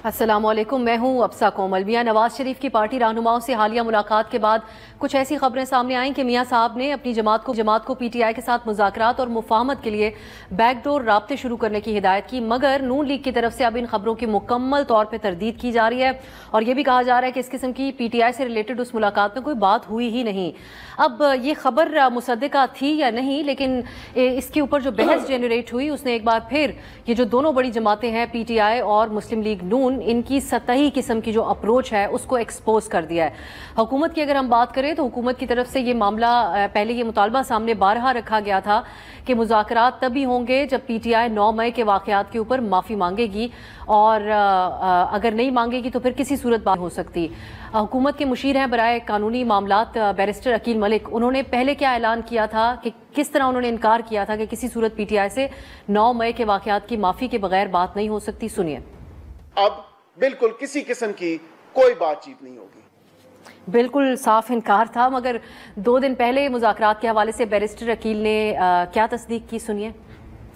السلام علیکم، میں ہوں ابسا کومل۔ میاں نواز شریف کی پارٹی رہنماؤں سے حالیہ ملاقات کے بعد کچھ ایسی خبریں سامنے آئیں کہ میاں صاحب نے اپنی جماعت کو پی ٹی آئی کے ساتھ مذاکرات اور مفاہمت کے لیے بیک ڈور رابطے شروع کرنے کی ہدایت کی، مگر نون لیگ کی طرف سے اب ان خبروں کی مکمل طور پہ تردید کی جا رہی ہے اور یہ بھی کہا جا رہا ہے کہ اس قسم کی پی ٹی آئی سے ریلیٹڈ اس ملاقات میں کوئی بات ہوئی ہی نہیں۔ اب یہ خبر مصدقہ تھی یا نہیں، لیکن اس کے اوپر جو بحث جنریٹ ہوئی اس نے ایک بار پھر یہ جو دونوں بڑی جماعتیں ہیں پی ٹی آئی اور مسلم لیگ نون، ان کی سطحی قسم کی جو اپروچ ہے اس کو ایکسپوز کر دیا ہے۔ حکومت کی اگر ہم بات کریں تو حکومت کی طرف سے یہ معاملہ پہلے یہ مطالبہ سامنے بارہا رکھا گیا تھا کہ مذاکرات تبھی ہوں گے جب پی ٹی آئی 9 مئی کے واقعات کے اوپر معافی مانگے گی، اور اگر نہیں مانگے گی تو پھر کسی صورت بات ہو سکتی۔ حکومت کے مشیر ہیں برائے قانونی معاملات بیرسٹر عقیل ملک، انہوں نے پہلے کیا اعلان کیا تھا کہ کس طرح انہوں نے انکار کیا تھا کہ کسی صورت پی ٹی آئی سے 9 مئی کے واقعات کی معافی کے بغیر بات نہیں ہو سکتی۔ سنیے۔ اب بالکل کسی قسم کی کوئی بات چیت نہیں ہوگی۔ بالکل صاف انکار تھا، مگر 2 دن پہلے مذاکرات کے حوالے سے بیرسٹر عقیل نے کیا تصدیق کی، سنیے۔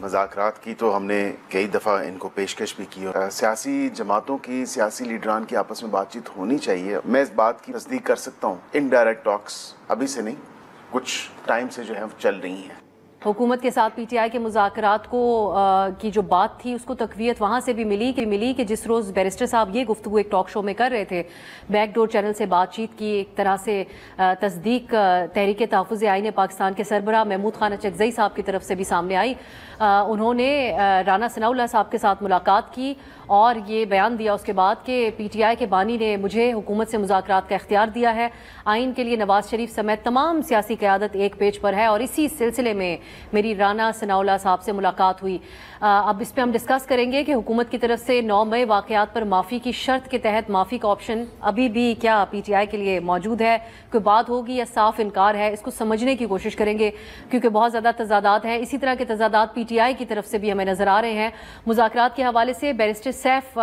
مذاکرات کی تو ہم نے کئی دفعہ ان کو پیشکش بھی کی، سیاسی جماعتوں کی، سیاسی لیڈران کی آپس میں بات چیت ہونی چاہیے۔ میں اس بات کی تصدیق کر سکتا ہوں، انڈائریکٹ ٹاکس ابھی سے نہیں، کچھ ٹائم سے جو ہے چل رہی ہیں۔ حکومت کے ساتھ پی ٹی آئی کے مذاکرات کو کی جو بات تھی اس کو تقویت وہاں سے بھی ملی کہ جس روز بیرسٹر صاحب یہ گفتگو ایک ٹاک شو میں کر رہے تھے، بیک ڈور چینل سے بات چیت کی، ایک طرح سے تصدیق تحریک تحفظ آئین پاکستان کے سربراہ محمود خان اچکزئی صاحب کی طرف سے بھی سامنے آئی۔ انہوں نے رانا ثناء اللہ صاحب کے ساتھ ملاقات کی اور یہ بیان دیا اس کے بعد کہ پی ٹی آئی کے بانی نے مجھے حکومت سے مذاکرات کا اختیار دیا ہے، آئین کے لیے نواز شریف سمیت تمام سیاسی قیادت ایک پیج پر ہے، اور اسی سلسلے میں میری رانا ثناء اللہ صاحب سے ملاقات ہوئی۔ اب اس پہ ہم ڈسکس کریں گے کہ حکومت کی طرف سے 9 مئی واقعات پر معافی کی شرط کے تحت معافی کا آپشن ابھی بھی کیا پی ٹی آئی کے لیے موجود ہے، کوئی بات ہوگی یا صاف انکار ہے، اس کو سمجھنے کی کوشش کریں گے کیونکہ بہت زیادہ تضادات ہیں۔ اسی طرح کے تضادات پی ٹی آئی کی طرف سے بھی ہمیں نظر آ رہے ہیں۔ مذاکرات کے حوالے سے barrister Saif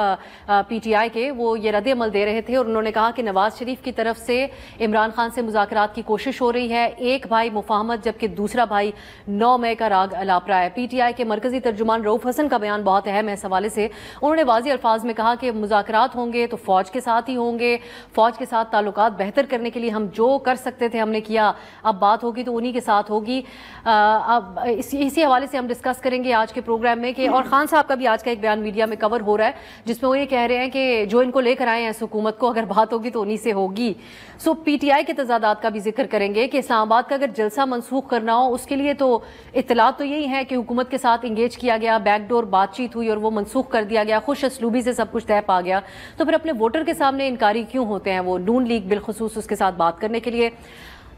P T I کے وہ یہ رد عمل دے رہے تھے اور انہوں نے کہا کہ نواز شریف کی طرف سے عمران خان سے مذاکرات کی کوشش ہو رہی ہے، ایک بھائی مفاہمت جبکہ دوسرا بھائی 9 مئی کا راگ الاپ رہا ہے۔ پی ٹی آئی کے مرکزی ترجمان رؤف حسن کا بیان بہت اہم ہے اس حوالے سے۔ انہوں نے واضح الفاظ میں کہا کہ مذاکرات ہوں گے تو فوج کے ساتھ ہی ہوں گے، فوج کے ساتھ تعلقات بہتر کرنے کے لیے ہم جو کر سکتے تھے ہم نے کیا، اب بات ہوگی تو انہی کے ساتھ ہوگی۔ اب اسی حوالے سے ہم ڈسکس کریں گے آج کے پروگرام میں کہ اور خان صاحب کا بھی آج کا ایک بیان میڈیا میں کور ہو رہا ہے جس میں وہ یہ کہہ رہے ہیں کہ جو ان کو لے کر آئے ہیں اس حکومت کو، اگر بات ہوگی تو انہی سے ہوگی۔ سو پی ٹی آئی کے تضادات کا بھی ذکر کریں گے کہ اسلام آباد کا اگر جلسہ منسوخ کرنا ہو اس کے لیے تو اطلاعات تو یہی ہے کہ حکومت کے ساتھ انگیج کیا گیا، بیک ڈور بات چیت ہوئی اور وہ منسوخ کر دیا گیا، خوش اسلوبی سے سب کچھ طے پا گیا، تو پھر اپنے ووٹر کے سامنے انکاری کیوں ہوتے ہیں وہ نون لیگ بالخصوص اس کے ساتھ بات کرنے کے لیے۔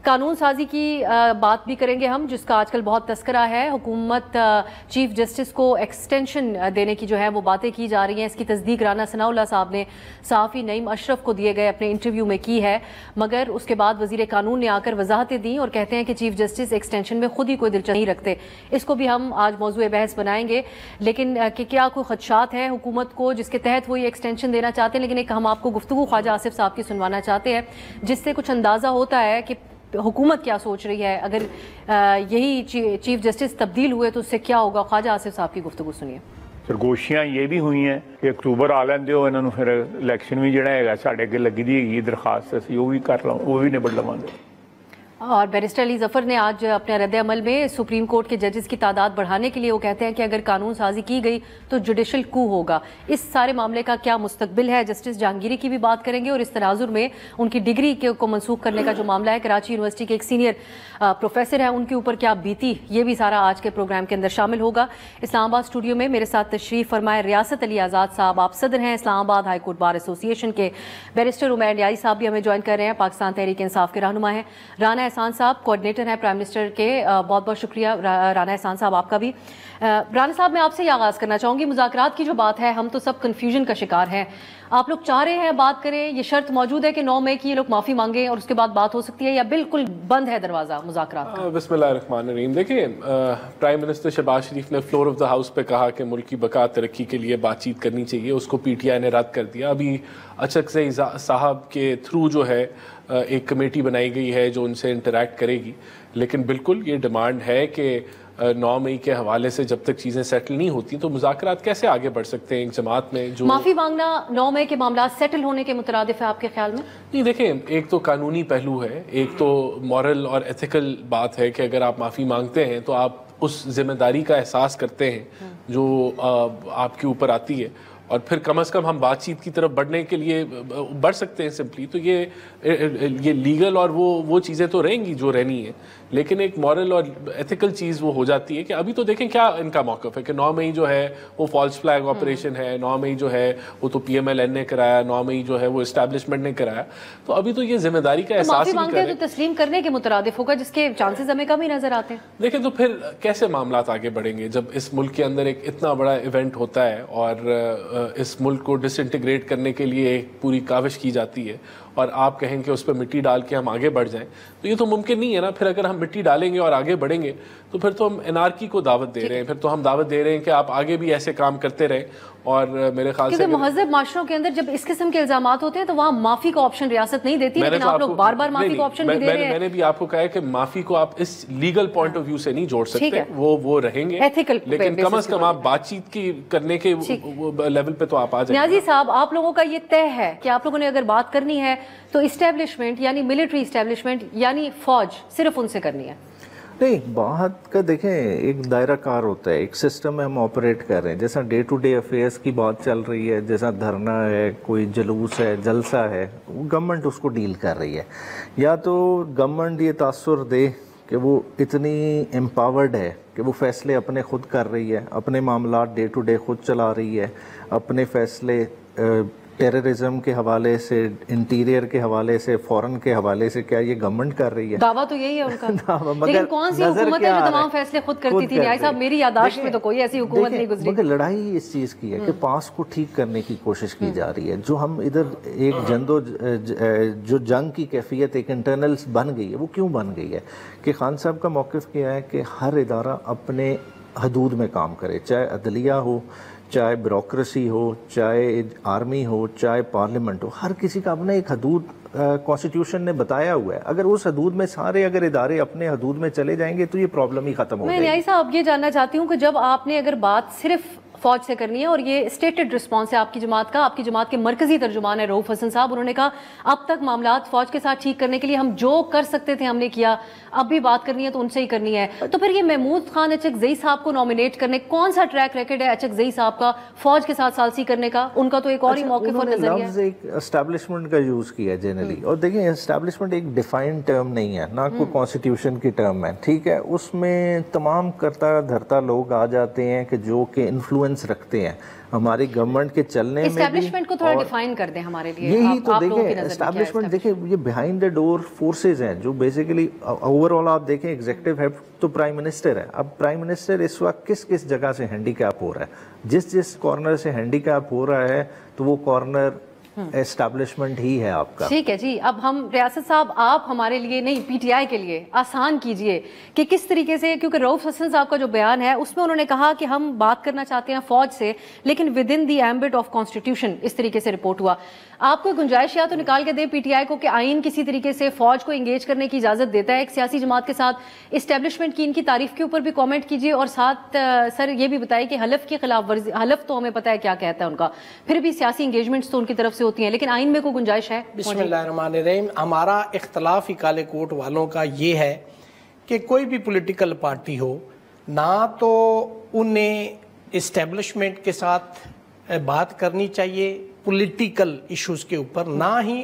قانون سازی کی بات بھی کریں گے ہم، جس کا آج کل بہت تذکرہ ہے۔ حکومت چیف جسٹس کو ایکسٹینشن دینے کی جو ہے وہ باتیں کی جا رہی ہیں، اس کی تصدیق رانا ثناء اللہ صاحب نے صحافی نعیم اشرف کو دیے گئے اپنے انٹرویو میں کی ہے، مگر اس کے بعد وزیر قانون نے آ کر وضاحتیں دیں اور کہتے ہیں کہ چیف جسٹس ایکسٹینشن میں خود ہی کوئی دلچسپی نہیں رکھتے۔ اس کو بھی ہم آج موضوع بحث بنائیں گے، لیکن کہ کیا کوئی خدشات ہیں حکومت کو جس کے تحت وہ یہ ایکسٹینشن دینا چاہتے ہیں، لیکن ایک ہم آپ کو گفتگو خواجہ آصف صاحب کی سنوانا چاہتے ہیں جس سے کچھ اندازہ ہوتا ہے کہ حکومت کیا سوچ رہی ہے، اگر یہی چیف جسٹس تبدیل ہوئے تو اس سے کیا ہوگا۔ خواجہ آصف صاحب کی گفتگو سنیے۔ سرگوشیاں یہ بھی ہوئی ہیں کہ اکتوبر آ لیندے ہو انہوں پھر الیکشن بھی جڑا ہے ساڈے اگے لگی دی ہے درخواست اسی وہ بھی کر لوں وہ بھی نبڑ لواਂਗੇ۔ اور بیرسٹر علی ظفر نے آج اپنے رد عمل میں سپریم کورٹ کے ججز کی تعداد بڑھانے کے لیے وہ کہتے ہیں کہ اگر قانون سازی کی گئی تو جوڈیشل کو ہوگا۔ اس سارے معاملے کا کیا مستقبل ہے، جسٹس جہانگیری کی بھی بات کریں گے اور اس تناظر میں ان کی ڈگری کو منسوخ کرنے کا جو معاملہ ہے، کراچی یونیورسٹی کے ایک سینئر پروفیسر ہیں ان کے اوپر کیا بیتی، یہ بھی سارا آج کے پروگرام کے اندر شامل ہوگا۔ اسلام آباد اسٹوڈیو میں میرے ساتھ تشریف فرمائے ریاست علی آزاد صاحب، آپ صدر ہیں اسلام آباد ہائی کورٹ بار ایسوسی ایشن کے۔ بیرسٹر عمیر نیازی صاحب بھی ہمیں جوائن کر رہے ہیں، پاکستان تحریک انصاف کے رہنما ہیں۔ رانا احسان صاحب کوآرڈینیٹر ہیں پرائم منسٹر کے، بہت بہت شکریہ رانا احسان صاحب آپ کا بھی۔ رانا صاحب میں آپ سے یہ آغاز کرنا چاہوں گی، مذاکرات کی جو بات ہے ہم تو سب کنفیوژن کا شکار ہیں، آپ لوگ چاہ رہے ہیں بات کریں، یہ شرط موجود ہے کہ 9 مئی کی یہ لوگ معافی مانگیں اور اس کے بعد بات ہو سکتی ہے، یا بالکل بند ہے دروازہ مذاکرات کا؟ بسم اللہ الرحمن الرحیم۔ دیکھیں پرائم منسٹر شہباز شریف نے فلور آف دا ہاؤس پہ کہا کہ ملک کی بقا ترقی کے لیے بات چیت کرنی چاہیے، اس کو پی ٹی آئی نے رد کر دیا۔ ابھی اچکزئی صاحب کے تھرو جو ہے ایک کمیٹی بنائی گئی ہے جو ان سے انٹریکٹ کرے گی، لیکن بالکل یہ ڈیمانڈ ہے کہ 9 مئی کے حوالے سے جب تک چیزیں سیٹل نہیں ہوتی تو مذاکرات کیسے آگے بڑھ سکتے ہیں ایک جماعت میں جو معافی مانگنا 9 مئی کے معاملات سیٹل ہونے کے مترادف ہے آپ کے خیال میں؟ نہیں، دیکھیں ایک تو قانونی پہلو ہے، ایک تو مورل اور ایتھیکل بات ہے کہ اگر آپ معافی مانگتے ہیں تو آپ اس ذمہ داری کا احساس کرتے ہیں جو آپ کے اوپر آتی ہے، اور پھر کم از کم ہم بات چیت کی طرف بڑھنے کے لیے بڑھ سکتے ہیں سمپلی. تو یہ لیگل اور وہ چیزیں تو رہیں گی جو رہنی ہیں، لیکن ایک مورل اور ایتھیکل چیز وہ ہو جاتی ہے کہ ابھی تو دیکھیں کیا ان کا موقف ہے کہ 9 مئی جو ہے وہ فالس فلیگ آپریشن ہے، 9 مئی جو ہے وہ تو PMLN نے کرایا، 9 مئی جو ہے وہ اسٹیبلشمنٹ نے کرایا. تو ابھی تو یہ ذمہ داری کا احساس ہی نہیں کر رہے. تو تسلیم کرنے کے مترادف ہوگا جس کے چانسز ہمیں کم ہی نظر آتے ہیں. دیکھیں تو پھر کیسے معاملات آگے بڑھیں گے جب اس ملک کے اندر ایک اتنا بڑا ایونٹ ہوتا ہے اور اس ملک کو ڈس انٹیگریٹ کرنے کے لیے ایک پوری کاوش کی جاتی ہے اور آپ کہیں کہ اس پہ مٹی ڈال کے ہم آگے بڑھ جائیں، تو یہ تو ممکن نہیں ہے نا. پھر اگر ہم مٹی ڈالیں گے اور آگے بڑھیں گے تو پھر تو ہم انارکی کو دعوت دے رہے ہیں، پھر تو ہم دعوت دے رہے ہیں کہ آپ آگے بھی ایسے کام کرتے رہیں. اور میرے خیال سے کیونکہ مہذب معاشروں کے اندر جب اس قسم کے الزامات ہوتے ہیں تو وہاں معافی کا آپشن ریاست نہیں دیتی، لیکن آپ لوگ بار بار معافی کا آپشن بھی دے رہے ہیں. میں نے بھی آپ کو کہا ہے کہ معافی کو آپ اس لیگل پوائنٹ آف ویو سے نہیں جوڑ سکتے، وہ رہیں گے، لیکن کم از کم آپ بات چیت کی کرنے کے لیول پہ تو آپ آ جائیں. نیازی صاحب، آپ لوگوں کا یہ طے ہے کہ آپ لوگوں نے اگر بات کرنی ہے تو اسٹیبلشمنٹ یعنی ملٹری اسٹیبلشمنٹ یعنی فوج صرف ان سے کرنی ہے؟ نہیں، بات کا دیکھیں ایک دائرہ کار ہوتا ہے، ایک سسٹم میں ہم آپریٹ کر رہے ہیں. جیسا ڈے ٹو ڈے افیئرس کی بات چل رہی ہے، جیسا دھرنا ہے، کوئی جلوس ہے، جلسہ ہے، وہ گورنمنٹ اس کو ڈیل کر رہی ہے. یا تو گورنمنٹ یہ تاثر دے کہ وہ اتنی امپاورڈ ہے کہ وہ فیصلے اپنے خود کر رہی ہے، اپنے معاملات ڈے ٹو ڈے خود چلا رہی ہے، اپنے فیصلے ٹیررزم کے حوالے سے، انٹیریئر کے حوالے سے، فورن کے حوالے سے، کیا یہ گورنمنٹ کر رہی ہے؟ دعویٰ تو یہی ہے ان کا، لیکن کون سی حکومت ہے جو تمام فیصلے خود کرتی تھی؟ نیازی صاحب، میری یادداشت میں تو کوئی ایسی حکومت نہیں گزری. مگر لڑائی اس چیز کی ہے کہ پاس کو ٹھیک کرنے کی کوشش کی جا رہی ہے. جو ہم ادھر ایک جو جنگ کی کیفیت ایک انٹرنلز بن گئی ہے، وہ کیوں بن گئی ہے کہ خان صاحب کا موقف کیا ہے کہ ہر ادارہ اپنے حدود میں کام کرے، چاہے عدلیہ ہو، چاہے بیوروکریسی ہو، چاہے آرمی ہو، چاہے پارلیمنٹ ہو. ہر کسی کا اپنا ایک حدود کانسٹیٹیوشن نے بتایا ہوا ہے. اگر اس حدود میں سارے اگر ادارے اپنے حدود میں چلے جائیں گے تو یہ پرابلم ہی ختم ہو جائے گی. میں نیازی صاحب یہ جاننا چاہتی ہوں کہ جب آپ نے اگر بات صرف فوج سے کرنی ہے، اور یہ اسٹیٹڈ رسپانس ہے آپ کی جماعت کا، آپ کی جماعت کے مرکزی ترجمان ہے رؤوف حسن صاحب، انہوں نے کہا اب تک معاملات فوج کے ساتھ ٹھیک کرنے کے لیے ہم جو کر سکتے تھے ہم نے کیا، اب بھی بات کرنی ہے تو ان سے ہی کرنی ہے. تو پھر یہ محمود خان اچکزئی صاحب کو نومینیٹ کرنے کون سا ٹریک ریکارڈ ہے اچکزئی صاحب کا فوج کے ساتھ ثالثی کرنے کا؟ ان کا تو ایک اور ہی موقف اور نظریہ ہے. لفظ ایک اسٹیبلشمنٹ کا یوز کیا ہے جنرلی، اور دیکھیں اسٹیبلشمنٹ ایک ڈیفائنڈ ٹرم نہیں ہے، نہ کوئی کانسٹیٹیوشن کی ٹرم ہے، ٹھیک ہے. اس میں تمام کرتا دھرتا لوگ آ جاتے ہیں کہ جو کہ انفلوئنس رکھتے ہیں ہماری گورنمنٹ کے چلنے میں بھی. اسٹیبلشمنٹ کو تھوڑا ڈیفائن کر دیں ہمارے لیے. یہی تو دیکھیں اسٹیبلشمنٹ، دیکھیں یہ بیہائنڈ دا ڈور فورسز ہیں جو بیسیکلی اوور آل آپ دیکھیں ایگزیکٹو ہیڈ تو پرائم منسٹر ہے. اب پرائم منسٹر اس وقت کس جگہ سے ہینڈی کیپ ہو رہا ہے، جس کارنر سے ہینڈی کیپ ہو رہا ہے تو وہ کارنر اسٹیبلشمنٹ ہی ہے آپ کا. ٹھیک ہے جی. اب ہم ریاست صاحب آپ ہمارے لیے نہیں PTI کے لیے آسان کیجئے کہ کس طریقے سے، کیونکہ رؤوف حسن صاحب کا جو بیان ہے اس میں انہوں نے کہا کہ ہم بات کرنا چاہتے ہیں فوج سے لیکن with in the ambit of constitution, اس طریقے سے رپورٹ ہوا. آپ کو گنجائش یا تو نکال کے دیں PTI کو کہ آئین کسی طریقے سے فوج کو انگیج کرنے کی اجازت دیتا ہے ایک سیاسی جماعت کے ساتھ. اسٹیبلشمنٹ کی ان کی تعریف کے اوپر بھی کامنٹ کیجئے، اور ساتھ سر یہ بھی بتائیں کہ حلف کی خلاف ورزی، حلف تو ہمیں پتہ ہے کیا کہتا ہے ان کا، پھر بھی سیاسی انگیجمنٹس تو ان کی طرف سے ہوتی ہیں، لیکن آئین میں کوئی گنجائش ہے؟ بسم اللہ الرحمن الرحیم. ہمارا اختلاف ہی کالے کوٹ والوں کا یہ ہے کہ کوئی بھی پولیٹیکل پارٹی ہو، نہ تو انہیں اسٹیبلشمنٹ کے ساتھ بات کرنی چاہیے پولیٹیکل ایشوز کے اوپر، نہ ہی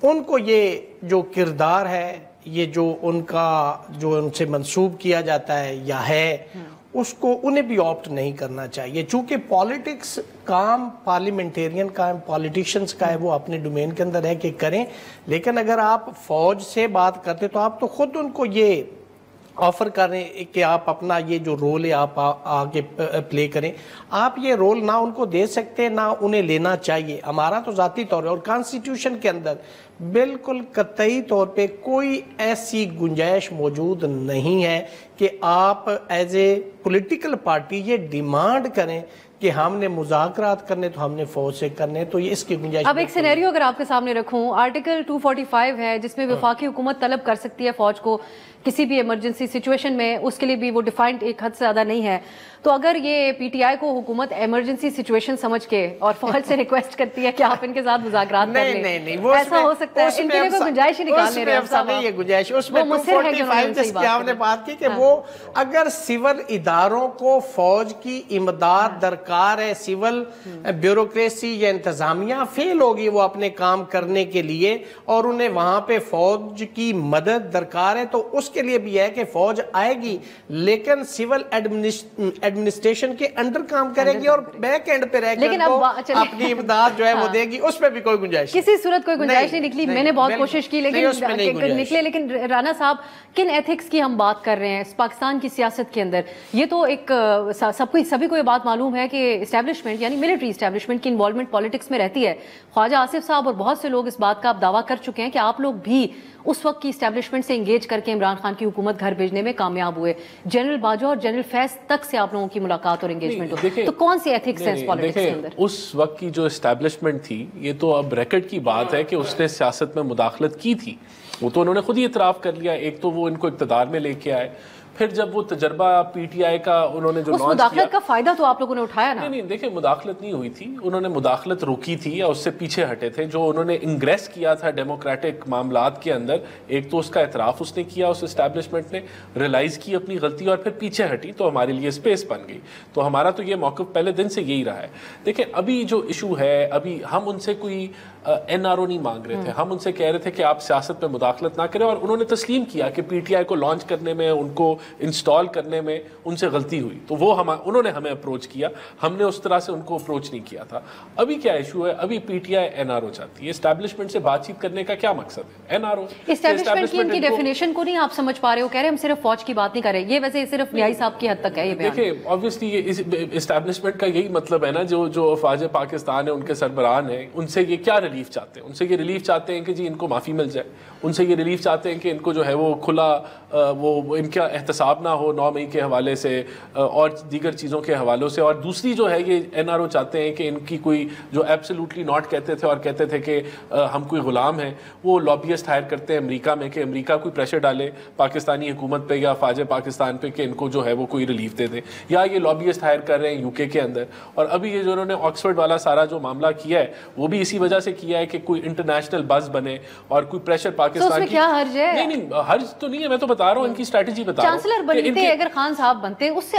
ان کو یہ جو کردار ہے، یہ جو ان کا جو ان سے منسوب کیا جاتا ہے یا ہے، اس کو انہیں بھی آپٹ نہیں کرنا چاہیے. چونکہ پالیٹکس کام پارلیمنٹیرین کا، پالیٹیشنز کا ہے، وہ اپنے ڈومین کے اندر ہے کہ کریں. لیکن اگر آپ فوج سے بات کرتے تو آپ تو خود ان کو یہ آفر کریں کہ آپ اپنا یہ جو رول ہے آپ آگے پلے کریں. آپ یہ رول نہ ان کو دے سکتے، نہ انہیں لینا چاہیے. ہمارا تو ذاتی طور ہے، اور کانسٹیٹیوشن کے اندر بالکل قطعی طور پہ کوئی ایسی گنجائش موجود نہیں ہے کہ آپ ایز اے پولیٹیکل پارٹی یہ ڈیمانڈ کریں کہ ہم نے مذاکرات کرنے تو ہم نے فوج سے کرنے، تو یہ اس کی گنجائش. اب ایک سینیریو اگر آپ کے سامنے رکھوں، آرٹیکل 245 ہے جس میں وفاقی حکومت طلب کر سکتی ہے فوج کو کسی بھی ایمرجنسی سچویشن میں، اس کے لیے بھی وہ ڈیفائنڈ ایک حد سے زیادہ نہیں ہے. تو اگر یہ پی ٹی آئی کو حکومت ایمرجنسی سچویشن سمجھ کے اور فوج سے ریکویسٹ کرتی ہے کہ آپ ان کے ساتھ مذاکرات کر لیں، ایسا ہو سکتا ہے؟ ان کے لیے کوئی گنجائش ہی نکال نہیں رہے صاحب. یہ گنجائش اس میں 245 جس کی آپ نے بات کی کہ وہ اگر سول اداروں کو فوج کی امداد درکار ہے، سول بیوروکریسی یا انتظامیہ فیل ہوگی وہ اپنے کام کرنے کے لیے اور انہیں وہاں پہ فوج کی مدد درکار ہے، تو اس کے لیے بھی ہے کہ فوج آئے گی لیکن سول ایڈمنسٹریشن کے انڈر کام کرے گی اور بیک اینڈ پہ رہ کر اپنی امداد جو ہے وہ دے گی. اس پہ بھی کوئی گنجائش کسی صورت کوئی گنجائش نہیں نکلی. میں نے بہت کوشش کی لیکن نکلے. لیکن رانا صاحب، کن ایتھکس کی ہم بات کر رہے ہیں پاکستان کی سیاست کے اندر؟ یہ تو ایک سبھی کو یہ بات معلوم ہے کہ اسٹیبلشمنٹ یعنی ملٹری اسٹیبلشمنٹ کی انوالومنٹ پالیٹکس میں رہتی ہے. خواجہ آصف صاحب اور بہت سے لوگ اس بات کا اب دعویٰ کر چکے ہیں کہ آپ لوگ بھی اس وقت کی اسٹیبلشمنٹ سے انگیج کر کے عمران خان کی حکومت گھر بھیجنے میں کامیاب ہوئے. جنرل باجوہ اور جنرل فیض تک سے آپ لوگوں کی ملاقات اور انگیجمنٹ ہو، تو کون سی ایتھکس ہے اس پالیٹکس کے اندر؟ اس وقت کی جو اسٹیبلشمنٹ تھی، یہ تو اب ریکارڈ کی بات ہے کہ اس نے سیاست میں مداخلت کی تھی. وہ تو انہوں نے خود ہی اعتراف کر لیا. ایک تو وہ ان کو اقتدار میں لے کے آئے، پھر جب وہ تجربہ پی ٹی آئی کا انہوں نے جو لانچ کیا، اس مداخلت کا فائدہ تو آپ لوگوں نے اٹھایا نا؟ نہیں دیکھیں، مداخلت نہیں ہوئی تھی. انہوں نے مداخلت روکی تھی یا اس سے پیچھے ہٹے تھے. جو انہوں نے انگریس کیا تھا ڈیموکریٹک معاملات کے اندر، ایک تو اس کا اعتراف اس نے کیا، اس اسٹیبلشمنٹ نے ریلائز کی اپنی غلطی اور پھر پیچھے ہٹی، تو ہمارے لیے اسپیس بن گئی. تو ہمارا تو یہ موقف پہلے دن سے یہی رہا ہے. دیکھیں، ابھی جو ایشو ہے، ابھی ہم ان سے کوئی این آر او نہیں مانگ رہے تھے. ہم ان سے کہہ رہے تھے کہ آپ سیاست میں مداخلت نہ کریں، اور انہوں نے تسلیم کیا کہ پی ٹی آئی کو لانچ کرنے میں، ان کو انسٹال کرنے میں ان سے غلطی ہوئی. تو وہ انہوں نے ہمیں اپروچ کیا، ہم نے اس طرح سے ان کو اپروچ نہیں کیا تھا. ابھی کیا ایشو ہے؟ ابھی P T I N R O چاہتی ہے. اسٹیبلشمنٹ سے بات چیت کرنے کا کیا مقصد ہے؟ این آر او اسٹیبلشمنٹ کی ان کی ڈیفینیشن کو نہیں آپ سمجھ پا رہے ہو. کہہ رہے ہم صرف فوج کی بات نہیں کر رہے. یہ ویسے صرف نیائی صاحب کی حد تک ہے یہ بیان. دیکھیں، obviously یہ اسٹیبلشمنٹ کا یہی مطلب ہے نا، جو افواج پاکستان ہے، ان کے سربراہان ہیں، ان سے یہ کیا ریلیف چاہتے ہیں؟ ان سے یہ ریلیف چاہتے ہیں کہ جی ان کو معافی مل جائے. ان سے یہ ریلیف چاہتے ہیں کہ ان کو جو ہے وہ کھلا وہ ان کا احتساب نہ ہو 9 مئی کے حوالے سے اور دیگر چیزوں کے حوالوں سے. اور دوسری جو ہے یہ این آر او چاہتے ہیں کہ ان کی کوئی جو ایبسلیوٹلی ناٹ کہتے تھے اور کہتے تھے کہ ہم کوئی غلام ہیں، وہ لابیسٹ ہائر کرتے ہیں امریکہ میں کہ امریکہ کوئی پریشر ڈالے پاکستانی حکومت پہ یا افواج پاکستان پہ کہ ان کو جو ہے وہ کوئی ریلیف دے دیں. یا یہ لابیسٹ ہائر کر رہے ہیں یو کے اندر. اور ابھی یہ جو انہوں نے آکسفورڈ والا سارا جو معاملہ کیا ہے، وہ بھی اسی وجہ سے کیا ہے کہ کوئی انٹرنیشنل بز بنے اور کوئی پریشر پاکستان کی. کیا حرج ہے؟ نہیں حرج تو نہیں ہے، میں تو بتا رہا ہوں ان کی اسٹریٹجی بتا رہا ہوں. چانسلر بنتے اگر خان صاحب بنتے، اس سے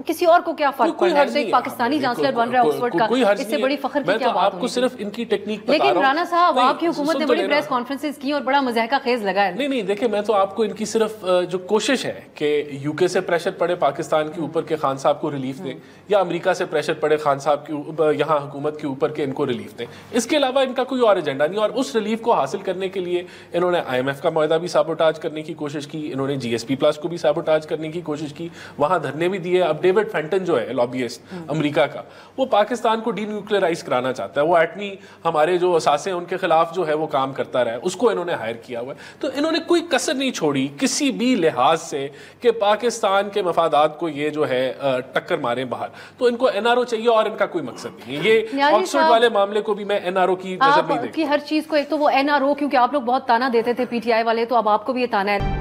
کسی اور کو کیا فرق پڑ رہا ہے؟ ایک پاکستانی چانسلر بن رہا ہے آکسفورڈ کا، اس سے بڑی فخر کی کیا بات آپ کو صرف ان کی ٹیکنیک بتا رہا ہوں. لیکن رانا صاحب، آپ کی حکومت نے بڑی پریس کانفرنسز کی اور بڑا مضحکہ خیز لگا ہے. نہیں دیکھیں، میں تو آپ کو ان کی صرف جو کوشش ہے کہ یو کے سے پریشر پڑے پاکستان کے اوپر کہ خان صاحب کو ریلیف دیں، یا امریکہ سے پریشر پڑے خان صاحب کے یہاں حکومت کے اوپر کہ ان کو ریلیف دیں. اس کے علاوہ ان کا کوئی اور ایجنڈا نہیں. اور اس ریلیف کو حاصل کرنے کے لیے انہوں نے آئی ایم ایف کا معاہدہ بھی سابوٹاج کرنے کی کوشش کی، انہوں نے جی ایس پی پلس کو بھی سابوٹاج کرنے کی کوشش کی، وہاں دھرنے بھی دیے. اب ڈیوڈ فینٹن جو ہے لابیسٹ امریکہ کا، وہ پاکستان کو ڈی نیوکلیئرائز کرانا چاہتا ہے. وہ ایٹمی ہمارے جو اثاثے ہیں ان کے خلاف جو ہے وہ کام کرتا رہا ہے، اس کو انہوں نے ہائر کیا ہوا ہے. تو انہوں نے کوئی کسر نہیں چھوڑی کسی بھی لحاظ سے کہ پاکستان کے مفادات کو یہ جو ہے ٹکر مارے باہر. تو ان کو این آر او چاہیے اور ان کا کوئی مقصد نہیں ہے. یہ آکسفورڈ والے معاملے کو بھی میں این آر او کی نظر نہیں دیکھتا. ہر چیز کو ایک تو وہ این آر او، کیونکہ آپ لوگ بہت تانا دیتے تھے پی ٹی آئی والے، تو اب آپ کو بھی یہ تانا ہے.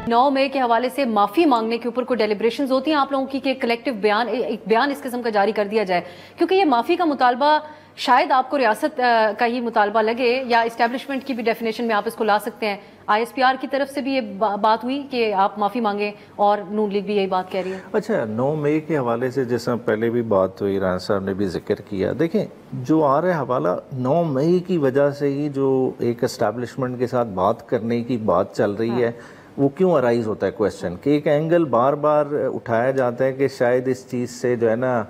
9 مئی کے حوالے سے معافی مانگنے کے اوپر کوئی ڈیلیبریشنز ہوتی ہیں آپ لوگوں کی کہ کلیکٹیو بیان اس قسم کا جاری کر دیا جائے؟ کیونکہ یہ معافی کا مطالبہ شاید آپ کو ریاست کا ہی مطالبہ لگے، یا اسٹیبلشمنٹ کی بھی ڈیفینیشن میں آپ اس کو لا سکتے ہیں. آئی ایس پی آر کی طرف سے بھی یہ بات ہوئی کہ آپ معافی مانگیں، اور نون لیگ بھی یہی بات کہہ رہی ہے. اچھا، 9 مئی کے حوالے سے جیسا پہلے بھی بات ہوئی، رانا صاحب نے بھی ذکر کیا. دیکھیں، جو آ رہا ہے حوالہ 9 مئی کی وجہ سے ہی جو ایک اسٹیبلشمنٹ کے ساتھ بات کرنے کی بات چل رہی ہے، وہ کیوں ارائز ہوتا ہے کویسچن کہ ایک اینگل بار بار اٹھایا جاتا ہے کہ شاید اس چیز سے جو ہے نا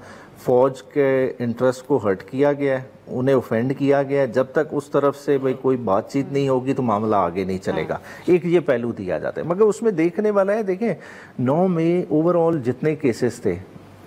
فوج کے انٹرسٹ کو ہرٹ کیا گیا ہے، انہیں اوفینڈ کیا گیا ہے. جب تک اس طرف سے بھئی کوئی بات چیت نہیں ہوگی تو معاملہ آگے نہیں چلے گا. ایک یہ پہلو دیا جاتا ہے. مگر اس میں دیکھنے والا ہے، دیکھیں 9 مئی اوور آل جتنے کیسز تھے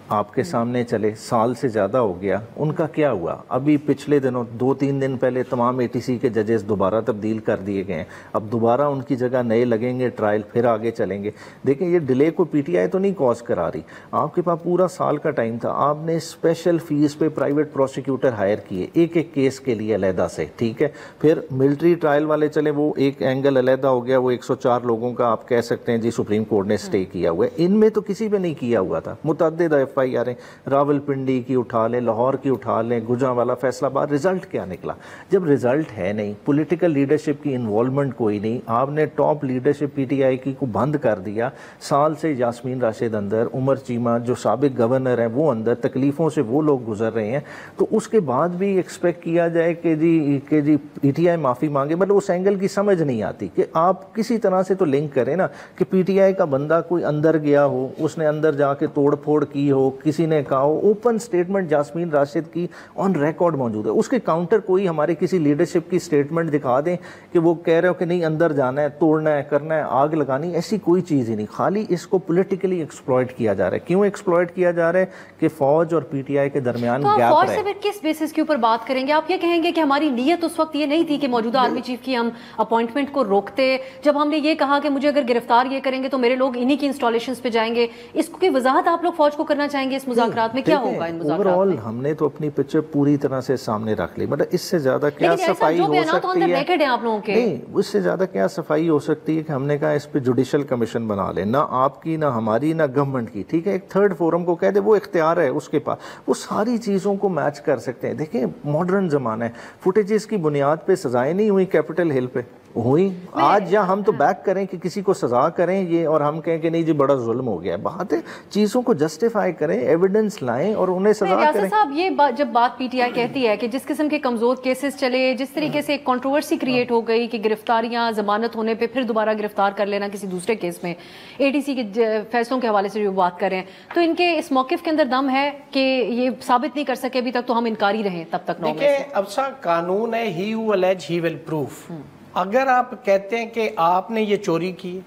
آپ کے سامنے چلے، سال سے زیادہ ہو گیا، ان کا کیا ہوا؟ ابھی پچھلے دنوں 2-3 دن پہلے تمام ATC کے ججز دوبارہ تبدیل کر دیے گئے ہیں، اب دوبارہ ان کی جگہ نئے لگیں گے، ٹرائل پھر آگے چلیں گے۔ دیکھیں یہ ڈیلے کو PTI تو نہیں کاز کرا رہی، آپ کے پاس پورا سال کا ٹائم تھا، آپ نے اسپیشل فیس پہ پرائیویٹ پروسیکیوٹر ہائر کیے ایک ایک کیس کے لیے علیحدہ سے، ٹھیک ہے، پھر ملٹری ٹرائل والے چلے، وہ ایک اینگل علیحدہ ہو گیا، وہ 104 لوگوں کا آپ کہہ سکتے ہیں جی سپریم کورٹ نے سٹے کیا ہوا ہے، ان میں تو کسی پہ نہیں کیا ہوا تھا، متعدد FIR راول پنڈی کی اٹھا لیں، لاہور کی اٹھا لیں، گجرانوالہ، فیصل آباد، رزلٹ کیا نکلا؟ جب رزلٹ ہے نہیں، پولیٹیکل لیڈرشپ کی انوالومنٹ کوئی نہیں، آپ نے ٹاپ لیڈرشپ PTI کی کو بند کر دیا، سال سے یاسمین راشد اندر، عمر چیمہ جو سابق گورنر ہیں وہ اندر، تکلیفوں سے وہ لوگ گزر رہے ہیں، تو اس کے بعد بھی ایکسپیکٹ کیا جائے کہ جی PTI معافی مانگے، مطلب اس اینگل کی سمجھ نہیں آتی کہ آپ کسی طرح سے تو لنک کریں نا کہ PTI کا بندہ کوئی اندر گیا ہو، اس نے اندر جا کے توڑ پھوڑ کی ہو، کسی نے کہا ہو، اوپن سٹیٹمنٹ جاسمین راشد کی آن ریکارڈ موجود ہے، اس کے کاؤنٹر کوئی ہمارے کسی لیڈرشپ کی سٹیٹمنٹ دکھا دیں کہ وہ کہہ رہے ہو کہ نہیں اندر جانا ہے، توڑنا ہے، کرنا ہے، آگ لگانی، ایسی کوئی چیز ہی نہیں، خالی اس کو پولیٹیکلی ایکسپلائٹ کیا جا رہا ہے۔ کیوں ایکسپلائٹ کیا جا رہا ہے؟ کہ فوج اور PTI کے درمیان گیپ رہے۔ فوج سے پھر کس بیسس کے اوپر بات کریں گے؟ آپ یہ کہیں گے کہ ہماری نیت اس وقت یہ نہیں تھی کہ موجودہ آرمی چیف کی ہم اپوائنٹمنٹ کو روکتے، جب ہم نے یہ کہا کہ مجھے اگر گرفتار یہ کریں گے تو میرے لوگ انہی کی انسٹالیشنز پہ جائیں گے، اس کی وضاحت آپ لوگ فوج کو کرنا چاہیں گے اس مذاکرات میں؟ کیا ہوگا ان مذاکرات میں؟ ہم نے تو اپنی پکچر پوری طرح سے سامنے رکھ لی، مطلب اس سے زیادہ کیا صفائی ہو سکتی ہے؟ نہیں، اس سے زیادہ کیا صفائی ہو سکتی ہے کہ ہم نے کہا اس پہ جوڈیشل کمیشن بنا لیں، نہ آپ کی، نہ ہماری، نہ گورنمنٹ کی، ٹھیک ہے، ایک تھرڈ فورم کو کہہ دے، وہ اختیار ہے اس کے پاس، وہ ساری چیزوں کو میچ کر سکتے ہیں۔ دیکھیں ماڈرن زمانہ ہے، فوٹیجز کی بنیاد پہ سزائیں نہیں ہوئی کیپٹل ہل پہ ہوئی، آج یا ہم تو بیک کریں کہ کسی کو سزا کریں یہ، اور ہم کہیں کہ نہیں جی بڑا ظلم ہو گیا، بات ہے چیزوں کو جسٹیفائی کریں، ایویڈنس لائیں اور انہیں سزا کریں۔ ریاست صاحب یہ جب بات PTI کہتی ہے کہ جس قسم کے کمزور کیسز چلے، جس طریقے سے ایک کنٹروورسی کریٹ ہو گئی کہ گرفتاریاں ضمانت ہونے پہ پھر دوبارہ گرفتار کر لینا کسی دوسرے کیس میں، ATC کے فیصلوں کے حوالے سے جو بات کر رہے ہیں، تو ان کے اس موقف کے اندر دم ہے کہ یہ ثابت نہیں کر سکے ابھی تک تو ہم انکاری رہیں تب تک؟ دیکھیں اب سا قانون ہے he who allege he will prove۔ اگر آپ کہتے ہیں کہ آپ نے یہ چوری کی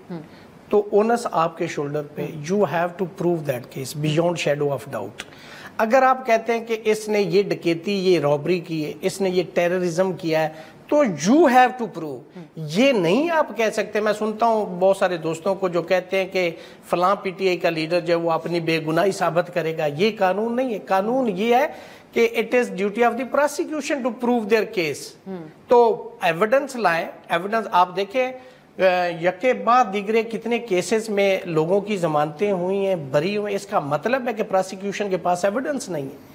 تو اونس آپ کے شولڈر پہ، you have to prove that case beyond shadow of doubt۔ اگر آپ کہتے ہیں کہ اس نے یہ ڈکیتی، یہ رابری کی ہے، اس نے یہ ٹیررزم کیا ہے، تو you have to prove۔ یہ نہیں آپ کہہ سکتے، میں سنتا ہوں بہت سارے دوستوں کو جو کہتے ہیں کہ فلاں PTI کا لیڈر جو ہے وہ اپنی بے گناہی ثابت کرے گا، یہ قانون نہیں ہے۔ قانون یہ ہے کہ it is duty of the prosecution to prove their case۔ تو ایویڈنس لائیں، ایویڈنس آپ دیکھیں یکے بعد دیگرے کتنے کیسز میں لوگوں کی ضمانتیں ہوئی ہیں، بری ہوئے، اس کا مطلب ہے کہ پروسیکیوشن کے پاس ایویڈنس نہیں ہے۔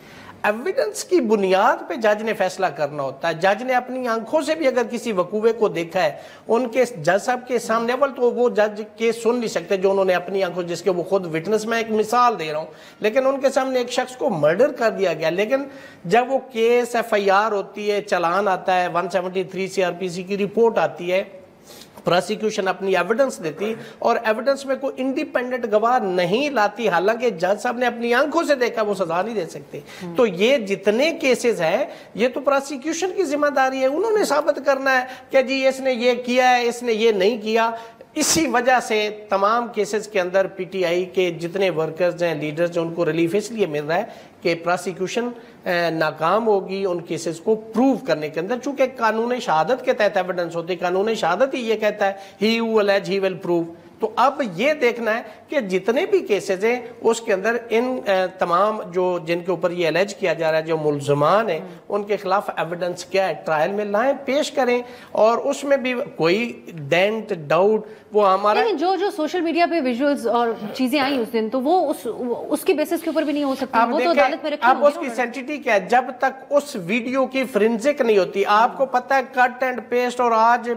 ایویڈنس کی بنیاد پہ جج نے فیصلہ کرنا ہوتا ہے۔ جج نے اپنی آنکھوں سے بھی اگر کسی وقوعے کو دیکھا ہے، ان کے جج صاحب کے سامنے، اول تو وہ جج کے سن نہیں سکتے جو انہوں نے اپنی آنکھوں، جس کے وہ خود وٹنس، میں ایک مثال دے رہا ہوں، لیکن ان کے سامنے ایک شخص کو مرڈر کر دیا گیا، لیکن جب وہ کیس FIR ہوتی ہے، چلان آتا ہے، 173 CRPC کی رپورٹ آتی ہے، پروسیکیوشن اپنی ایویڈنس دیتی اور ایویڈنس میں کوئی انڈیپینڈنٹ گواہ نہیں لاتی، حالانکہ جج صاحب نے اپنی آنکھوں سے دیکھا، وہ سزا نہیں دے سکتے۔ تو یہ جتنے کیسز ہیں یہ تو پروسیکیوشن کی ذمہ داری ہے، انہوں نے ثابت کرنا ہے کہ جی اس نے یہ کیا ہے، اس نے یہ نہیں کیا۔ اسی وجہ سے تمام کیسز کے اندر PTI کے جتنے ورکرز ہیں، لیڈرز ہیں، ان کو ریلیف اس لیے مل رہا ہے کہ پروسیکیوشن ناکام ہوگی ان کیسز کو پروو کرنے کے اندر، چونکہ قانون شہادت کے تحت ایویڈنس ہوتی ہے، قانون شہادت ہی یہ کہتا ہے he who allege he will prove۔ تو اب یہ دیکھنا ہے کہ جتنے بھی کیسز ہیں اس کے اندر ان تمام جو جن کے اوپر یہ الیج کیا جا رہا ہے، جو ملزمان ہیں، ان کے خلاف ایویڈنس کیا ہے، ٹرائل میں لائیں، پیش کریں، اور اس میں بھی کوئی ڈینٹ ڈاؤٹ وہ ہمارا جو سوشل میڈیا پہ ویژولز اور چیزیں آئیں اس دن، تو وہ اس کی بیسس کے اوپر بھی نہیں ہو سکتی، وہ تو عدالت میں رکھی ہوگی۔ اب اس کی سینٹیٹی کیا ہے؟ جب تک اس ویڈیو کی فرینزک نہیں ہوتی، آپ کو پتہ ہے کٹ اینڈ پیسٹ، اور آج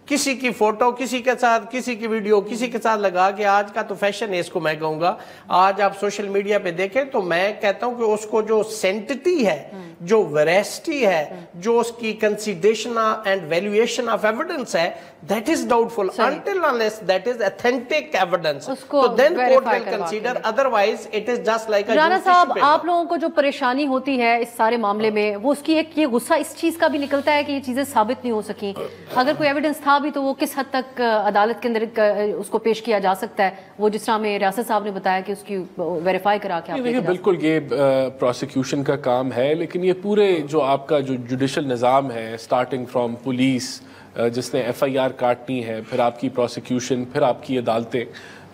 کسی کی فوٹو کسی کے ساتھ، کسی کی ویڈیو کسی کے ساتھ لگا کے، آج کا تو فیشن ہے اس کو میں کہوں گا، آج آپ سوشل میڈیا پہ دیکھیں تو میں کہتا ہوں کہ اس کو جو سینٹیٹی ہے، جو ویریسٹی ہے، جو اس کی consideration and valuation of evidence ہے، that is doubtful until unless that is authentic evidence, so then court will consider, otherwise it is just like a Rana صاحب، آپ لوگوں کو جو پریشانی ہوتی ہے اس سارے معاملے میں، وہ اس کی ایک یہ غصہ اس چیز کا بھی نکلتا ہے کہ یہ چیزیں ثابت نہیں ہو سکیں، اگر کوئی ایویڈنس تھا تھا بھی تو وہ کس حد تک عدالت کے اندر اس کو پیش کیا جا سکتا ہے, وہ جس طرح میں ریاست صاحب نے بتایا کہ اس کی ویریفائی کرا کے. دیکھیں بالکل یہ پروسیکیوشن کا کام ہے, لیکن یہ پورے جو آپ کا جو جوڈیشل نظام ہے, اسٹارٹنگ فرام پولیس جس نے ایف آئی آر کاٹنی ہے, پھر آپ کی پروسیکیوشن, پھر آپ کی عدالتیں,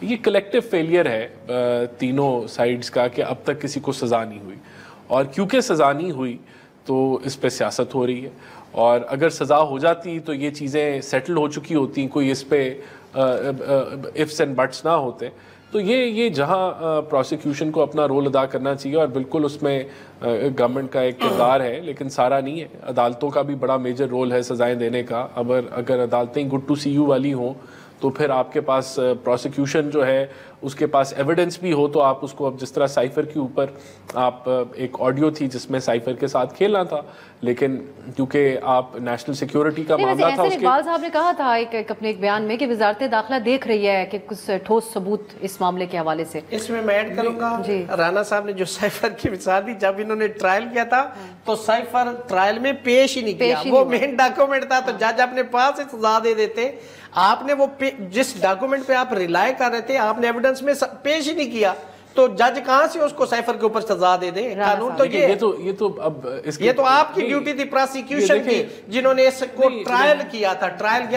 یہ کلیکٹیو فیلئر ہے تینوں سائیڈز کا کہ اب تک کسی کو سزا نہیں ہوئی. اور کیونکہ سزا نہیں ہوئی تو اس پہ سیاست ہو رہی ہے, اور اگر سزا ہو جاتی تو یہ چیزیں سیٹل ہو چکی ہوتی, کوئی اس پہ ifs اینڈ بٹس نہ ہوتے. تو یہ جہاں پروسیکیوشن کو اپنا رول ادا کرنا چاہیے, اور بالکل اس میں گورنمنٹ کا ایک کردار ہے, لیکن سارا نہیں ہے. عدالتوں کا بھی بڑا میجر رول ہے سزائیں دینے کا. اگر عدالتیں گڈ ٹو سی یو والی ہوں تو پھر آپ کے پاس پروسیکیوشن جو ہے اس کے پاس ایویڈنس بھی ہو, تو آپ اس کو, اب جس طرح سائفر کے اوپر آپ ایک آڈیو تھی جس میں سائفر کے ساتھ کھیلنا تھا, لیکن کیونکہ آپ نیشنل سیکیورٹی کا معاملہ تھا. اقبال صاحب نے کہا تھا اپنے ایک بیان میں کہ وزارت داخلہ دیکھ رہی ہے کہ کچھ ٹھوس ثبوت اس معاملے کے حوالے سے. اس میں ایڈ کروں گا, رانا صاحب نے جو سائفر کی مثال دی, جب انہوں نے ٹرائل کیا تھا تو سائفر ٹرائل میں پیش ہی نہیں کیا, وہ مین ڈاکومنٹ تھا, تو جج اپنے پاس ہی سزا دے دیتے. آپ نے وہ جس ڈاکومنٹ پہ آپ ریلائی کر رہے تھے آپ نے ایویڈنس میں پیش ہی نہیں کیا, تو جج کہاں سے اس کو سائفر کے اوپر سزا دے دے؟ قانون تو یہ تو آپ کی ڈیوٹی تھی پروسیکیوشن کی, جنہوں نے اس کو ٹرائل کیا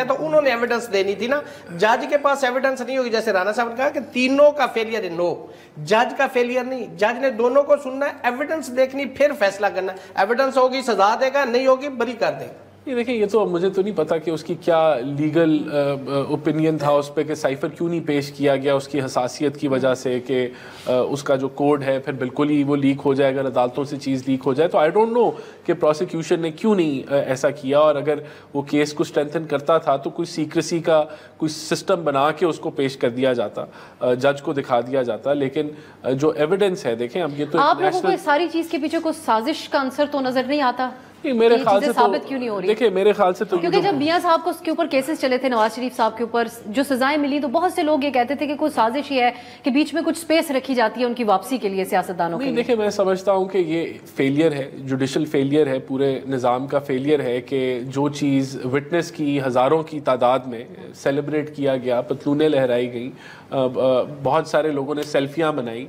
تو انہوں نے ایویڈنس دینی تھی نا. جج کے پاس ایویڈنس نہیں ہوگی, جیسے رانا صاحب نے کہا کہ تینوں کا فیلئر ہے. نو, جج کا فیلئر نہیں, جج نے دونوں کو سننا ہے, ایویڈنس دیکھنی, پھر فیصلہ کرنا. ایویڈنس ہوگی سزا دے گا, نہیں ہوگی بری کر دے گا. یہ دیکھیں, یہ تو مجھے تو نہیں پتا کہ اس کی کیا لیگل اوپینین تھا اس پہ کہ سائفر کیوں نہیں پیش کیا گیا. اس کی حساسیت کی وجہ سے کہ اس کا جو کوڈ ہے پھر بالکل ہی وہ لیک ہو جائے اگر عدالتوں سے چیز لیک ہو جائے. تو آئی ڈونٹ نو کہ پروسیکیوشن نے کیوں نہیں ایسا کیا, اور اگر وہ کیس کو اسٹرینتھن کرتا تھا تو کوئی سیکریسی کا کوئی سسٹم بنا کے اس کو پیش کر دیا جاتا, جج کو دکھا دیا جاتا. لیکن جو ایویڈنس ہے, دیکھیں اب یہ تو آپ لوگوں کو اس ساری چیز کے پیچھے کوئی سازش کا عنصر تو نظر نہیں آتا؟ میرے خیال سے ثابت کیوں نہیں ہو رہی؟ دیکھیں میرے خیال سے تو کیونکہ جب میاں صاحب کو اس کے اوپر کیسز چلے تھے, نواز شریف صاحب کے اوپر جو سزائیں ملی, تو بہت سے لوگ یہ کہتے تھے کہ کوئی سازش ہی ہے کہ بیچ میں کچھ سپیس رکھی جاتی ہے ان کی واپسی کے لیے سیاستدانوں کے لیے. دیکھیں میں سمجھتا ہوں کہ یہ فیلئر ہے, جوڈیشل فیلئر ہے, پورے نظام کا فیلئر ہے کہ جو چیز وٹنس کی ہزاروں کی تعداد میں سیلیبریٹ کیا گیا, پتلونیں لہرائی گئیں, بہت سارے لوگوں نے سیلفیاں بنائی,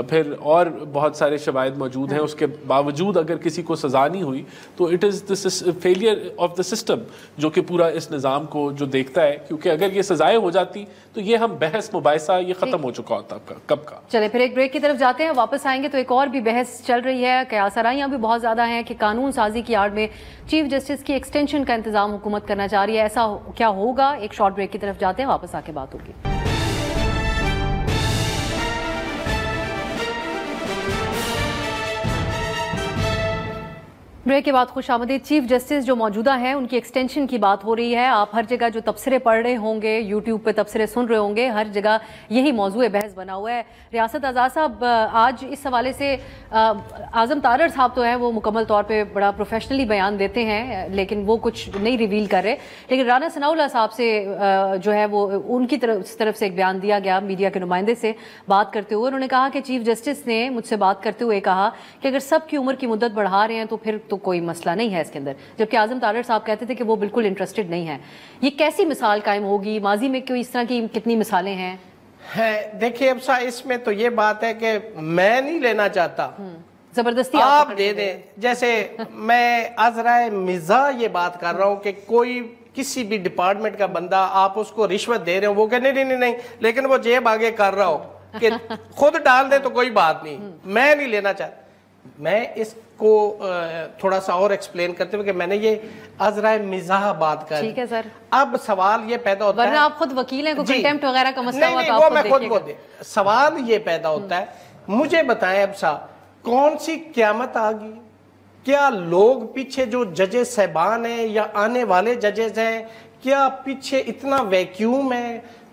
پھر اور بہت سارے شواہد موجود ہیں, اس کے باوجود اگر کسی کو سزا نہیں ہوئی تو it is this failure of the system جو کہ پورا اس نظام کو جو دیکھتا ہے. کیونکہ اگر یہ سزائیں ہو جاتی تو یہ ہم بحث مباحثہ یہ ختم ہو چکا ہوتا کب کا. چلے پھر ایک بریک کی طرف جاتے ہیں, واپس آئیں گے تو ایک اور بھی بحث چل رہی ہے. قیاس آرائیاں بھی بہت زیادہ ہیں کہ قانون سازی کی آڑ میں چیف جسٹس کی ایکسٹینشن کا انتظام حکومت کرنا چاہ رہی ہے. ایسا کیا ہوگا؟ ایک شارٹ بریک کی طرف جاتے ہیں, واپس آ کے بات ہوگی. بریک کے بعد خوش آمدید. چیف جسٹس جو موجودہ ہیں ان کی ایکسٹینشن کی بات ہو رہی ہے. آپ ہر جگہ جو تبصرے پڑھ رہے ہوں گے, یوٹیوب پہ تبصرے سن رہے ہوں گے, ہر جگہ یہی موضوع بحث بنا ہوا ہے. ریاست آزاد صاحب آج اس حوالے سے اعظم تارڑ صاحب تو ہیں وہ مکمل طور پہ بڑا پروفیشنلی بیان دیتے ہیں لیکن وہ کچھ نہیں ریویل کر رہے, لیکن رانا ثناء اللہ صاحب سے جو ہے وہ ان کی طرف سے ایک بیان دیا گیا میڈیا کے نمائندے سے بات کرتے ہوئے. انہوں نے کہا کہ چیف جسٹس نے مجھ سے بات کرتے ہوئے کہا کہ اگر سب کی عمر کی مدت بڑھا رہے ہیں تو پھر تو کوئی مسئلہ نہیں ہے اس کے اندر, جبکہ اعظم تارڑ صاحب کہتے تھے کہ وہ بالکل انٹرسٹڈ نہیں ہیں. یہ کیسی مثال قائم ہوگی؟ ماضی میں کوئی اس طرح کی کتنی مثالیں ہیں؟ دیکھیں اب اس میں تو یہ بات ہے کہ میں نہیں لینا چاہتا, زبردستی آپ دے دیں. جیسے میں ازرائے مزاح یہ بات کر رہا ہوں کہ کوئی کسی بھی ڈپارٹمنٹ کا بندہ آپ اس کو رشوت دے رہے ہو, وہ کہ نہیں, لیکن وہ جیب آگے کر رہا ہو کہ خود ڈال دے تو کوئی بات نہیں, میں نہیں لینا چاہتا. میں اس کو تھوڑا سا اور ایکسپلین کرتے ہوئے کہ میں نے یہ ازرائے مزاح بات کر. ٹھیک ہے سر. اب سوال یہ پیدا ہوتا ہے, ورنہ آپ خود وکیل ہیں, کوئی کنٹیمپٹ وغیرہ کا مسئلہ ہوا تو وہ آپ میں خود کو دے. سوال یہ پیدا ہوتا ہے, مجھے بتائیں اب صاحب کون سی قیامت آ گئی؟ کیا لوگ پیچھے جو ججز صاحبان ہیں یا آنے والے ججز ہیں, کیا پیچھے اتنا ویکیوم ہے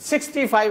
65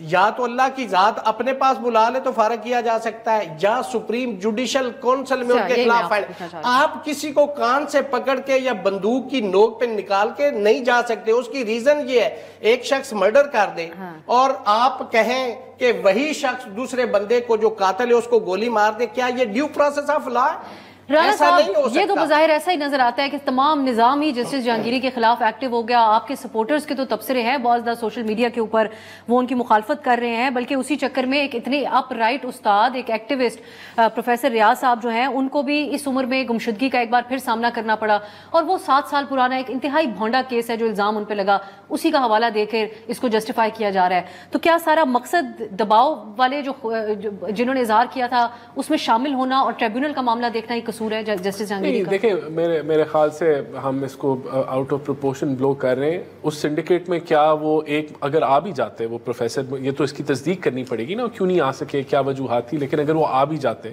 یا تو اللہ کی ذات اپنے پاس بلا لے تو فارغ کیا جا سکتا ہے، یا سپریم جوڈیشل کونسل میں ان کے خلاف فائل. آپ کسی کو کان سے پکڑ کے یا بندوق کی نوک پہ نکال کے نہیں جا سکتے. اس کی ریزن یہ ہے ایک شخص مرڈر کر دے اور آپ کہیں کہ وہی شخص دوسرے بندے کو جو قاتل ہے اس کو گولی مار دے، کیا یہ ڈیو پروسیس آف لا ہے؟ رانا صاحب یہ تو بظاہر ایسا ہی نظر آتا ہے کہ تمام نظام ہی جسٹس جہانگیری کے خلاف ایکٹیو ہو گیا. آپ کے سپورٹرز کے تو تبصرے ہیں بہت زیادہ سوشل میڈیا کے اوپر، وہ ان کی مخالفت کر رہے ہیں، بلکہ اسی چکر میں ایک اتنے اپ رائٹ استاد، ایک ایکٹیوسٹ پروفیسر ریاض صاحب جو ہیں، ان کو بھی اس عمر میں گمشدگی کا ایک بار پھر سامنا کرنا پڑا. اور وہ 7 سال پرانا ایک انتہائی بھونڈا کیس ہے جو الزام ان پہ لگا، اسی کا حوالہ دے کر اس کو جسٹیفائی کیا جا رہا ہے. تو کیا سارا مقصد دباؤ والے جنہوں نے اظہار کیا تھا اس میں شامل ہونا اور ٹریبیونل کا معاملہ دیکھنا ہی قصور ہے جسٹس؟ دیکھیں میرے خیال سے ہم اس کو آؤٹ آف پروپورشن بلو کر رہے ہیں. اس سنڈیکیٹ میں کیا وہ ایک اگر آ بھی جاتے وہ پروفیسر، یہ تو اس کی تصدیق کرنی پڑے گی نا کیوں نہیں آ سکے، کیا وجوہات تھی، لیکن اگر وہ آ بھی جاتے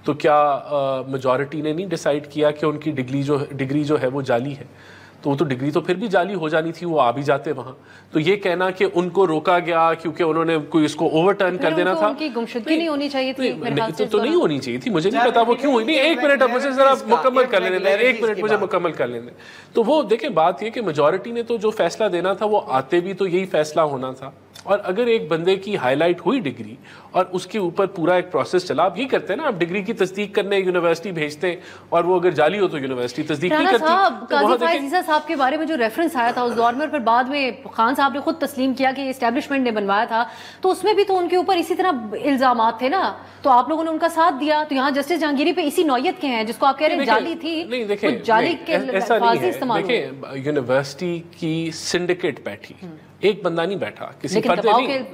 تو کیا میجورٹی نے نہیں ڈیسائیڈ کیا کہ ان کی ڈگری جو ہے وہ جعلی ہے؟ تو وہ تو ڈگری تو پھر بھی جعلی ہو جانی تھی، وہ آ بھی جاتے وہاں. تو یہ کہنا کہ ان کو روکا گیا کیونکہ انہوں نے کوئی اس کو اوور ٹرن کر دینا تھا، ان کی گمشدگی نہیں ہونی چاہیے تھی تو نہیں ہونی چاہیے تھی. مجھے نہیں پتا وہ کیوں ہوئی. نہیں ایک منٹ اب مجھے ذرا مکمل کر لینے دیں، ایک منٹ مجھے مکمل کر لینے دیں. تو وہ دیکھیں بات یہ کہ میجورٹی نے تو جو فیصلہ دینا تھا وہ آتے بھی تو یہی فیصلہ ہونا تھا. اور اگر ایک بندے کی ہائی لائٹ ہوئی ڈگری اور اس کے اوپر پورا ایک پروسیس چلا، آپ یہ کرتے ہیں نا، آپ ڈگری کی تصدیق کرنے یونیورسٹی بھیجتے ہیں اور وہ اگر جعلی ہو تو یونیورسٹی تصدیق نہیں کرتی. قاضی فائز عیسیٰ صاحب کے بارے میں جو ریفرنس آیا تھا اس دور میں اور پھر بعد میں خان صاحب نے خود تسلیم کیا کہ یہ اسٹیبلشمنٹ نے بنوایا تھا، تو اس میں بھی تو ان کے اوپر اسی طرح الزامات تھے نا، تو آپ لوگوں نے ان کا ساتھ دیا. تو یہاں جسٹس جہانگیری پہ اسی نوعیت کے ہیں جس کو آپ کہہ رہے ہیں جعلی تھی. نہیں دیکھیں جعلی کے الفاظ استعمال ہوئے. دیکھیں یونیورسٹی کی سنڈیکیٹ بیٹھی، ایک بندہ نہیں بیٹھا، کسی فرد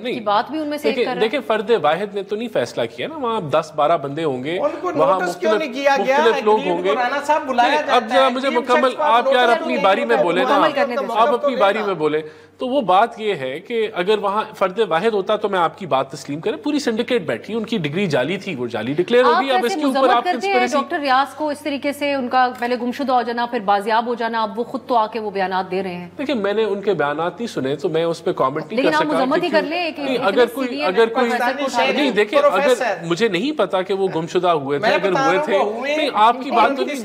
کی بات بھی ان میں سے ایک کر رہا ہے. دیکھیں فرد واحد نے تو نہیں فیصلہ کیا نا، وہاں 10-12 بندے ہوں گے، وہاں مختلف لوگ ہوں گے. اب ذرا مجھے مکمل، آپ یار اپنی باری میں بولیں نا، آپ اپنی باری میں بولیں. تو وہ بات یہ ہے کہ اگر وہاں فرد واحد ہوتا تو میں آپ کی بات تسلیم کریں. پوری سنڈیکیٹ بیٹھی، ان کی ڈگری جعلی تھی، وہ جعلی ڈکلیئر ہوگی. اب اس کے اوپر آپ ڈاکٹر ریاض کو اس طریقے سے ان کا پہلے گمشدہ ہو جانا پھر بازیاب ہو جانا، اب وہ خود تو آ کے وہ بیانات دے رہے ہیں. دیکھیں میں نے ان کے بیانات نہیں سنے تو میں اس پہ کامنٹ نہیں کر سکتا. لیکن آپ مذمت ہی کر لیں کہ اگر کوئی نہیں، دیکھیں اگر مجھے نہیں پتا کہ وہ گمشدہ ہوئے تھے، اگر ہوئے تھے نہیں آپ کی بات تو نہیں.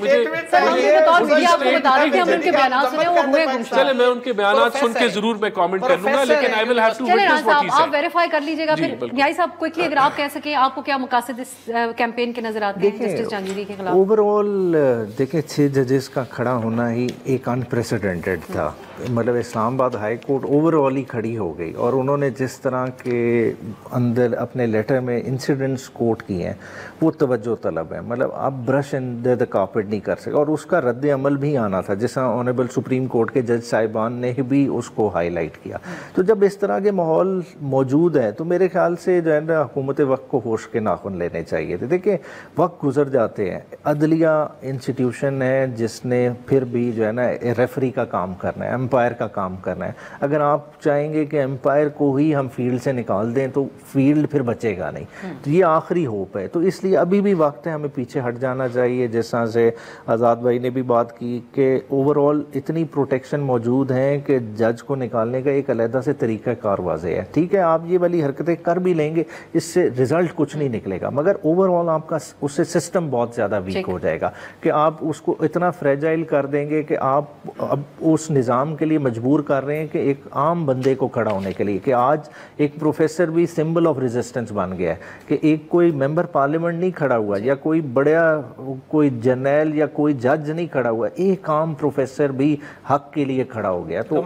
چلے میں ان کے بیانات سن کے ضرور میں کامنٹ کر لوں گا، لیکن I will have to witness what he said. آپ ویریفائی کر لیجئے گا. پھر نیائی صاحب کوئکلی اگر آپ کہہ سکیں آپ کو کیا مقاصد اس کیمپین کے نظر آتے ہیں جسٹس جہانگیری کے خلاف؟ اوورآل دیکھیں 6 ججز کا کھڑا ہونا ہی ایک انپریسیڈنٹڈ تھا. مطلب اسلام آباد ہائی کورٹ اوورآل ہی کھڑی ہو گئی، اور انہوں نے جس طرح کے اندر اپنے لیٹر میں انسیڈنٹس کوٹ کیے ہیں وہ توجہ طلب ہے. مطلب آپ برش انڈر دا کارپیٹ نہیں کر سکتے، اور اس کا رد عمل بھی آنا تھا، جس طرح آنریبل سپریم کورٹ کے جج صاحبان نے بھی اس کو ہائی لائٹ کیا. تو جب اس طرح کے ماحول موجود ہے تو میرے خیال سے جو ہے نا حکومت وقت کو ہوش کے ناخن لینے چاہیے تھے. دیکھیں وقت گزر جاتے ہیں، عدلیہ انسٹیٹیوشن ہے جس نے پھر بھی جو ہے نا ریفری کا کام کرنا ہے، امپائر کا کام کرنا ہے. اگر آپ چاہیں گے کہ امپائر کو ہی ہم فیلڈ سے نکال دیں تو فیلڈ پھر بچے گا نہیں. تو یہ آخری ہوپ ہے. تو اس لیے ابھی بھی وقت ہے، ہمیں پیچھے ہٹ جانا چاہیے. جس طرح سے آزاد بھائی نے بھی بات کی کہ اوورآل اتنی پروٹیکشن موجود ہیں کہ جج کو نکالنے کا ایک علیحدہ سے طریقہ کار واضح ہے. ٹھیک ہے آپ یہ والی حرکتیں کر بھی لیں گے، اس سے رزلٹ کچھ نہیں نکلے گا، مگر اوورآل آپ کا اس سے سسٹم بہت زیادہ ویک ہو جائے گا کہ آپ اس کو اتنا فریجائل کر دیں گے کہ آپ اب اس نظام کے لیے مجبور کر رہے ہیں کہ ایک عام بندے کو کھڑا ہونے کے لیے، کہ آج ایک پروفیسر بھی سمبل آف ریزسٹنس بن گیا ہے کہ ایک کوئی ممبر پارلیمنٹ نہیں کھڑا ہوا یا کوئی بڑا کوئی جرنیل یا کوئی جج نہیں کھڑا ہوا، ایک عام پروفیسر بھی حق کے لیے کھڑا ہو گیا. تو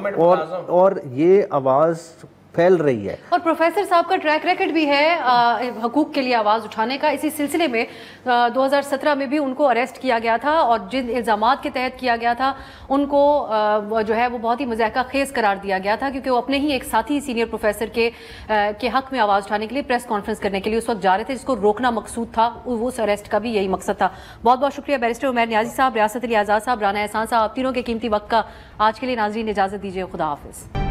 اور یہ آواز پھیل رہی ہے. اور پروفیسر صاحب کا ٹریک ریکارڈ بھی ہے حقوق کے لیے آواز اٹھانے کا. اسی سلسلے میں 2017 میں بھی ان کو اریسٹ کیا گیا تھا اور جن الزامات کے تحت کیا گیا تھا ان کو جو ہے وہ بہت ہی مضحکہ خیز قرار دیا گیا تھا، کیونکہ وہ اپنے ہی ایک ساتھی سینئر پروفیسر کے حق میں آواز اٹھانے کے لیے پریس کانفرنس کرنے کے لیے اس وقت جا رہے تھے، جس کو روکنا مقصود تھا. اس اریسٹ کا بھی یہی مقصد تھا. بہت بہت شکریہ بیرسٹر عمیر نیازی صاحب، ریاست علی آزاد صاحب، رانا احسان صاحب، آپ تینوں کے قیمتی وقت کا. آج کے لیے ناظرین اجازت دیجیے، خدا حافظ.